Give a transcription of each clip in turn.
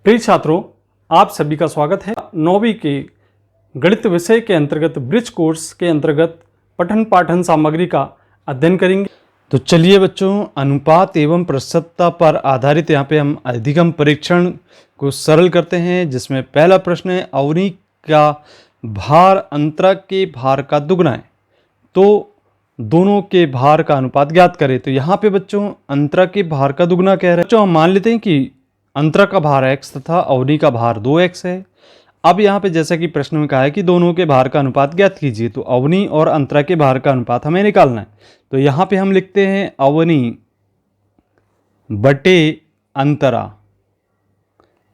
प्रिय छात्रों, आप सभी का स्वागत है। 9वीं के गणित विषय के अंतर्गत ब्रिज कोर्स के अंतर्गत पठन पाठन सामग्री का अध्ययन करेंगे। तो चलिए बच्चों, अनुपात एवं प्रतिशतता पर आधारित यहाँ पे हम अधिगम परीक्षण को सरल करते हैं, जिसमें पहला प्रश्न है अवनी का भार अंतरा के भार का दुगना है, तो दोनों के भार का अनुपात ज्ञात करें। तो यहाँ पे बच्चों अंतरा के भार का दुगना कह रहे हैं। बच्चों हम मान लेते हैं कि अंतरा का भार x तथा अवनी का भार 2x है। अब यहाँ पे जैसा कि प्रश्न में कहा है कि दोनों के भार का अनुपात ज्ञात कीजिए, तो अवनी और अंतरा के भार का अनुपात हमें निकालना है। तो यहाँ पे हम लिखते हैं अवनी बटे अंतरा।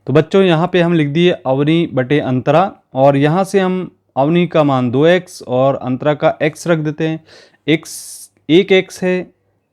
तो बच्चों यहाँ पे हम लिख दिए अवनी बटे अंतरा, और यहाँ से हम अवनी का मान 2x और अंतरा का x रख देते हैं। x 1x है,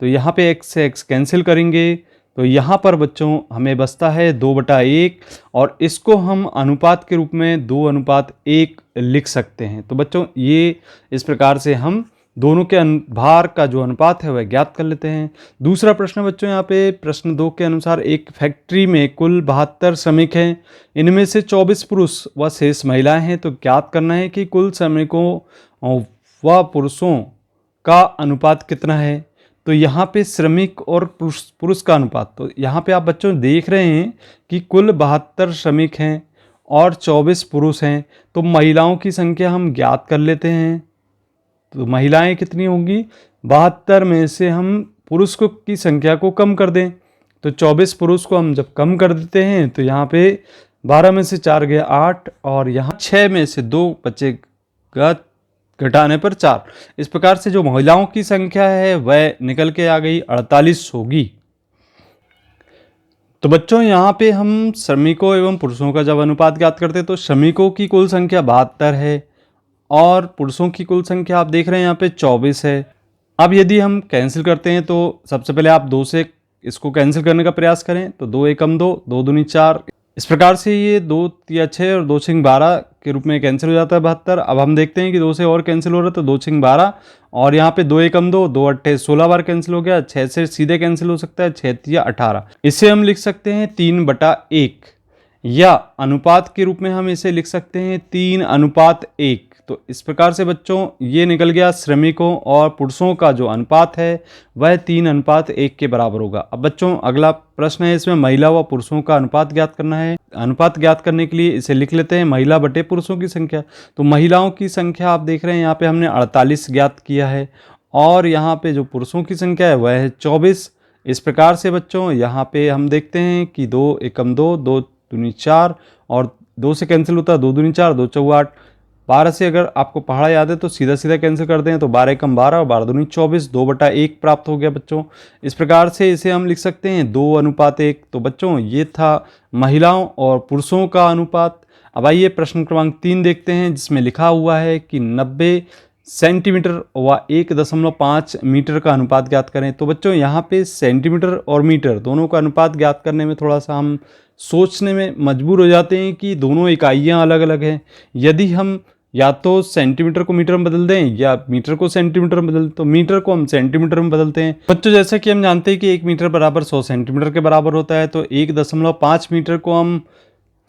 तो यहाँ पे x से x कैंसिल करेंगे, तो यहाँ पर बच्चों हमें बचता है 2/1, और इसको हम अनुपात के रूप में 2:1 लिख सकते हैं। तो बच्चों ये इस प्रकार से हम दोनों के भार का जो अनुपात है वह ज्ञात कर लेते हैं। दूसरा प्रश्न बच्चों, यहाँ पे प्रश्न 2 के अनुसार एक फैक्ट्री में कुल 72 श्रमिक हैं, इनमें से 24 पुरुष व शेष महिलाएं हैं। तो ज्ञात करना है कि कुल श्रमिकों व पुरुषों का अनुपात कितना है। तो यहाँ पे श्रमिक और पुरुष का अनुपात, तो यहाँ पे आप बच्चों देख रहे हैं कि कुल 72 श्रमिक हैं और 24 पुरुष हैं। तो महिलाओं की संख्या हम ज्ञात कर लेते हैं। तो महिलाएं कितनी होंगी, 72 में से हम पुरुष की संख्या को कम कर दें। तो 24 पुरुष को हम जब कम कर देते हैं तो यहाँ पे 12 में से 4 गया 8, और यहाँ 6 में से 2 बचेगा घटाने पर 4। इस प्रकार से जो महिलाओं की संख्या है वह निकल के आ गई 48 होगी। तो बच्चों यहाँ पे हम श्रमिकों एवं पुरुषों का जब अनुपात ज्ञात करते हैं तो श्रमिकों की कुल संख्या 72 है और पुरुषों की कुल संख्या आप देख रहे हैं यहाँ पे 24 है। अब यदि हम कैंसिल करते हैं तो सबसे पहले आप 2 से इसको कैंसिल करने का प्रयास करें, तो 2 एकम 2, 2 दूनी 4, इस प्रकार से ये 2 या 6 और 2 छिंग 12 के रूप में कैंसिल हो जाता है 72। अब हम देखते हैं कि 2 से और कैंसिल हो रहा है, तो 2 छिंग 12, और यहाँ पे 2 एकम 2, 2 अट्ठे 16 बार कैंसिल हो गया। 6 से सीधे कैंसिल हो सकता है, 6 या 18। इसे हम लिख सकते हैं 3/1, या अनुपात के रूप में हम इसे लिख सकते हैं 3:1। तो इस प्रकार से बच्चों ये निकल गया श्रमिकों और पुरुषों का जो अनुपात है वह 3:1 के बराबर होगा। अब बच्चों अगला प्रश्न है, इसमें महिला व पुरुषों का अनुपात ज्ञात करना है। अनुपात ज्ञात करने के लिए इसे लिख लेते हैं महिला बटे पुरुषों की संख्या। तो महिलाओं की संख्या आप देख रहे हैं यहाँ पे हमने 48 ज्ञात किया है, और यहाँ पे जो पुरुषों की संख्या है वह है 24। इस प्रकार से बच्चों यहाँ पे हम देखते हैं कि 2 एकम 2, 2 दूनी 4, और 2 से कैंसिल होता है 2 दूनी 4, 2 चौवा 8। 12 से अगर आपको पढ़ा याद है तो सीधा सीधा कैंसिल कर दें, तो 12 एकम 12 और 12 दूनी 24, 2/1 प्राप्त हो गया बच्चों। इस प्रकार से इसे हम लिख सकते हैं 2:1। तो बच्चों ये था महिलाओं और पुरुषों का अनुपात। अब आइए प्रश्न क्रमांक 3 देखते हैं, जिसमें लिखा हुआ है कि 90 सेंटीमीटर व 1.5 मीटर का अनुपात ज्ञात करें। तो बच्चों यहाँ पे सेंटीमीटर और मीटर दोनों का अनुपात ज्ञात करने में थोड़ा सा हम सोचने में मजबूर हो जाते हैं कि दोनों इकाइयाँ अलग अलग हैं। यदि हम या तो सेंटीमीटर को मीटर में बदल दें या मीटर को सेंटीमीटर में बदल, तो मीटर को हम सेंटीमीटर में बदलते हैं। बच्चों जैसे कि हम जानते हैं कि 1 मीटर बराबर 100 सेंटीमीटर के बराबर होता है, तो 1.5 मीटर को हम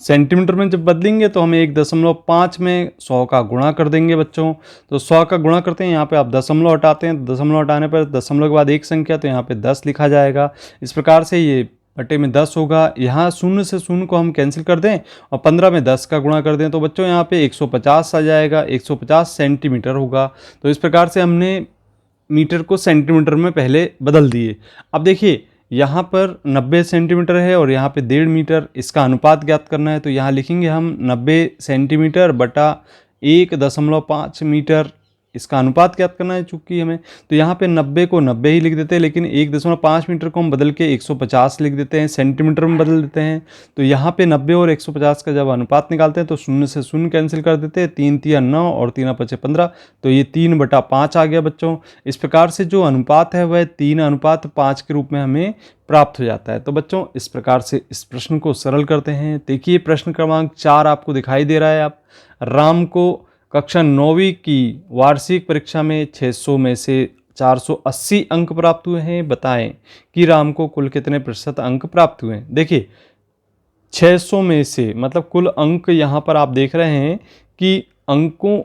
सेंटीमीटर में जब बदलेंगे तो हमें 1.5 में 100 का गुणा कर देंगे बच्चों। तो 100 का गुणा करते हैं, यहाँ पे आप दशमलव हटाते हैं, दशमलव हटाने पर दशमलव के बाद एक संख्या, तो यहाँ पे 10 लिखा जाएगा। इस प्रकार से ये बटे में 10 होगा। यहाँ 0 से 0 को हम कैंसिल कर दें और 15 में 10 का गुणा कर दें, तो बच्चों यहाँ पे 150 आ जाएगा, 150 सेंटीमीटर होगा। तो इस प्रकार से हमने मीटर को सेंटीमीटर में पहले बदल दिए। अब देखिए यहाँ पर 90 सेंटीमीटर है और यहाँ पे 1.5 मीटर, इसका अनुपात ज्ञात करना है। तो यहाँ लिखेंगे हम 90 सेंटीमीटर बटा 1.5 मीटर, इसका अनुपात ज्ञात करना है चूंकि हमें। तो यहाँ पे 90 को 90 ही लिख देते हैं, लेकिन 1.5 मीटर को हम बदल के 150 लिख देते हैं, सेंटीमीटर में बदल देते हैं। तो यहाँ पे 90 और 150 का जब अनुपात निकालते हैं तो 0 से 0 कैंसिल कर देते हैं, 3 तिया 9 और 3 5 15, तो ये 3/5 आ गया बच्चों। इस प्रकार से जो अनुपात है वह 3:5 के रूप में हमें प्राप्त हो जाता है। तो बच्चों इस प्रकार से इस प्रश्न को सरल करते हैं। देखिए प्रश्न क्रमांक 4 आपको दिखाई दे रहा है। आप राम को कक्षा 9वीं की वार्षिक परीक्षा में 600 में से 480 अंक प्राप्त हुए हैं। बताएं कि राम को कुल कितने प्रतिशत अंक प्राप्त हुए हैं। देखिए 600 में से, मतलब कुल अंक यहाँ पर आप देख रहे हैं कि अंकों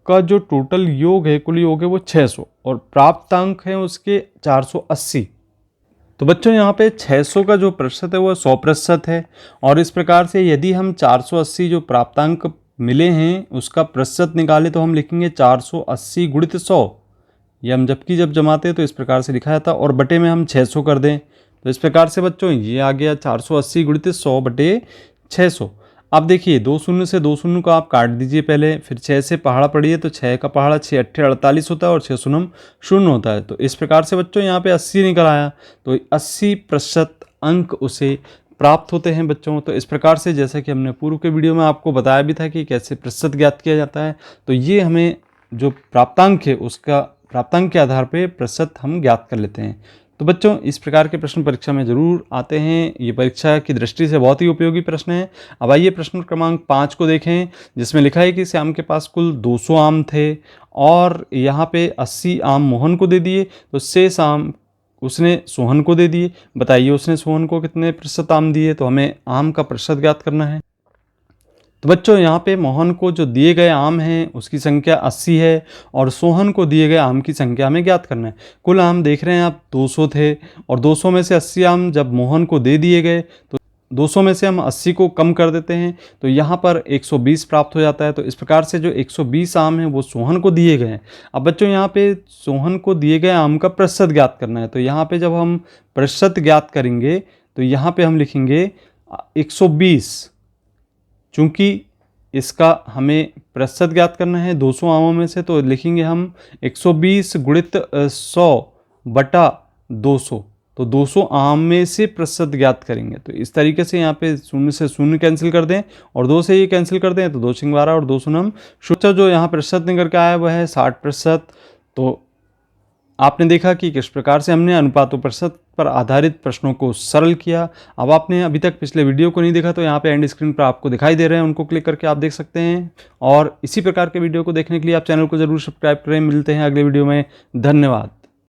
का जो टोटल योग है, कुल योग है वो 600 और प्राप्त अंक है उसके 480। तो बच्चों यहाँ पे 600 का जो प्रतिशत है वो 100% है। और इस प्रकार से यदि हम 480 जो प्राप्तांक मिले हैं उसका प्रतिशत निकालें तो हम लिखेंगे 480 गुणित 100। ये हम जब जमाते हैं तो इस प्रकार से लिखा जाता है और बटे में हम 600 कर दें तो इस प्रकार से बच्चों ये आ गया 480 गुणित 100 बटे 600। अब देखिए 2 शून्य से 2 शून्य को आप काट दीजिए पहले, फिर 6 से पहाड़ा पढ़िए तो 6 का पहाड़ा 6 अट्ठे 48 होता है और 6 शून्य शून्य होता है। तो इस प्रकार से बच्चों यहाँ पे 80 निकल आया, तो 80% अंक उसे प्राप्त होते हैं बच्चों। तो इस प्रकार से जैसा कि हमने पूर्व के वीडियो में आपको बताया भी था कि कैसे प्रतिशत ज्ञात किया जाता है, तो ये हमें जो प्राप्तांक है उसका प्राप्तांक के आधार पर प्रतिशत हम ज्ञात कर लेते हैं। तो बच्चों इस प्रकार के प्रश्न परीक्षा में ज़रूर आते हैं, ये परीक्षा की दृष्टि से बहुत ही उपयोगी प्रश्न है। अब आइए प्रश्न क्रमांक 5 को देखें, जिसमें लिखा है कि श्याम के पास कुल 200 आम थे और यहाँ पे 80 आम मोहन को दे दिए, तो शेष आम उसने सोहन को दे दिए। बताइए उसने सोहन को कितने प्रतिशत आम दिए, तो हमें आम का प्रतिशत ज्ञात करना है। तो बच्चों यहाँ पे मोहन को जो दिए गए आम हैं उसकी संख्या 80 है और सोहन को दिए गए आम की संख्या हमें ज्ञात करना है। कुल आम देख रहे हैं आप 200 थे और 200 में से 80 आम जब मोहन को दे दिए गए तो 200 में से हम 80 को कम कर देते हैं तो यहाँ पर 120 प्राप्त हो जाता है। तो इस प्रकार से जो 120 आम हैं वो सोहन को दिए गए हैं। अब बच्चों यहाँ पे सोहन को दिए गए आम का प्रतिशत ज्ञात करना है, तो यहाँ पे जब हम प्रतिशत ज्ञात करेंगे तो यहाँ पे हम लिखेंगे 120, चूँकि इसका हमें प्रतिशत ज्ञात करना है 200 आमों में से, तो लिखेंगे हम 120 गुणित 100 बटा 200, तो 200 आम में से प्रतिशत ज्ञात करेंगे। तो इस तरीके से यहाँ पे 0 से 0 कैंसिल कर दें और 2 से ये कैंसिल कर दें तो 2 सिंह 12 और 2 शून्य शून्य, जो यहाँ प्रतिशत निकल के आया वह है 60%। तो आपने देखा कि किस प्रकार से हमने अनुपात और प्रतिशत पर आधारित प्रश्नों को सरल किया। अब आपने अभी तक पिछले वीडियो को नहीं देखा तो यहाँ पे एंड स्क्रीन पर आपको दिखाई दे रहे हैं, उनको क्लिक करके आप देख सकते हैं। और इसी प्रकार के वीडियो को देखने के लिए आप चैनल को जरूर सब्सक्राइब करें। मिलते हैं अगले वीडियो में, धन्यवाद।